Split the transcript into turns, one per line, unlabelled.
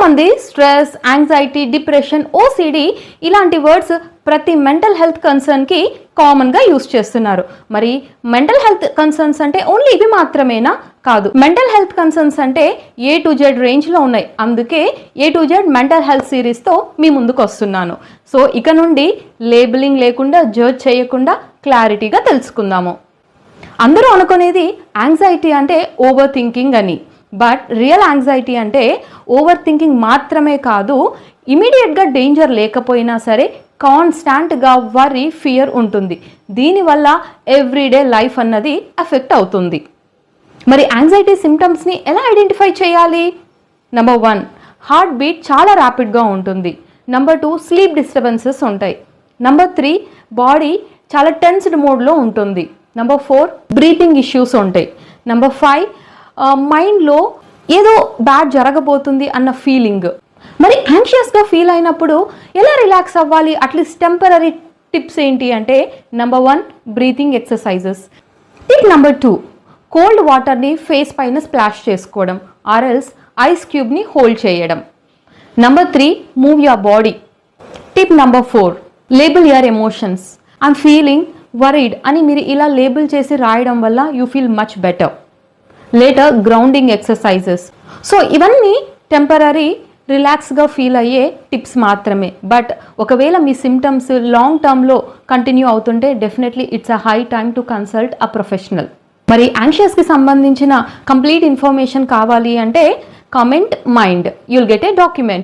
చాలామంది stress, anxiety, depression, OCD ఇలాంటి words ప్రతి మెంటల్ హెల్త్ కన్సర్న్కి కామన్గా యూస్ చేస్తున్నారు. మరి మెంటల్ హెల్త్ కన్సర్న్స్ అంటే ఓన్లీ ఇవి మాత్రమేనా? కాదు. మెంటల్ హెల్త్ కన్సర్న్స్ అంటే A to Z రేంజ్లో ఉన్నాయి. అందుకే A to Z mental health సిరీస్తో మీ ముందుకు వస్తున్నాను. సో ఇక నుండి లేబులింగ్ లేకుండా, జడ్జ్ చేయకుండా క్లారిటీగా తెలుసుకుందాము. అందరూ అనుకునేది యాంగ్జైటీ అంటే ఓవర్ థింకింగ్ అని. బట్ రియల్ యాంగ్జైటీ అంటే ఓవర్ థింకింగ్ మాత్రమే కాదు, ఇమీడియట్గా డేంజర్ లేకపోయినా సరే కాన్స్టాంట్గా వరీ, ఫియర్ ఉంటుంది. దీనివల్ల ఎవ్రీడే లైఫ్ అన్నది ఎఫెక్ట్ అవుతుంది. మరి యాంగ్జైటీ సిమ్టమ్స్ని ఎలా ఐడెంటిఫై చేయాలి? నెంబర్ 1, హార్ట్ బీట్ చాలా ర్యాపిడ్గా ఉంటుంది. నెంబర్ 2, స్లీప్ డిస్టర్బెన్సెస్ ఉంటాయి. నెంబర్ 3, బాడీ చాలా టెన్స్డ్ మోడ్లో ఉంటుంది. నెంబర్ 4, బ్రీతింగ్ ఇష్యూస్ ఉంటాయి. నెంబర్ 5, మైండ్లో ఏదో బ్యాడ్ జరగబోతుంది అన్న ఫీలింగ్. మరి యాంగ్షియస్గా ఫీల్ అయినప్పుడు ఎలా రిలాక్స్ అవ్వాలి? అట్లీస్ట్ టెంపరీ టిప్స్ ఏంటి అంటే, number 1, breathing exercises. Tip number 2, cold వాటర్ని ఫేస్ పైన స్ప్లాష్ చేసుకోవడం, ఆర్ఎల్స్ ఐస్ క్యూబ్ని హోల్డ్ చేయడం. Number 3, move your body. Tip number 4, label your emotions. I'm feeling worried అని మీరు ఇలా లేబుల్ చేసి రాయడం వల్ల you feel much better. Later grounding exercises. So ఇవన్నీ టెంపరీ రిలాక్స్గా ఫీల్ అయ్యే టిప్స్ మాత్రమే. బట్ ఒకవేళ మీ సిమ్టమ్స్ లాంగ్ టర్మ్లో కంటిన్యూ అవుతుంటే definitely it's a high time to consult a professional. మరి యాంగ్షియస్కి సంబంధించిన కంప్లీట్ ఇన్ఫర్మేషన్ కావాలి అంటే comment mind, you'll get a document.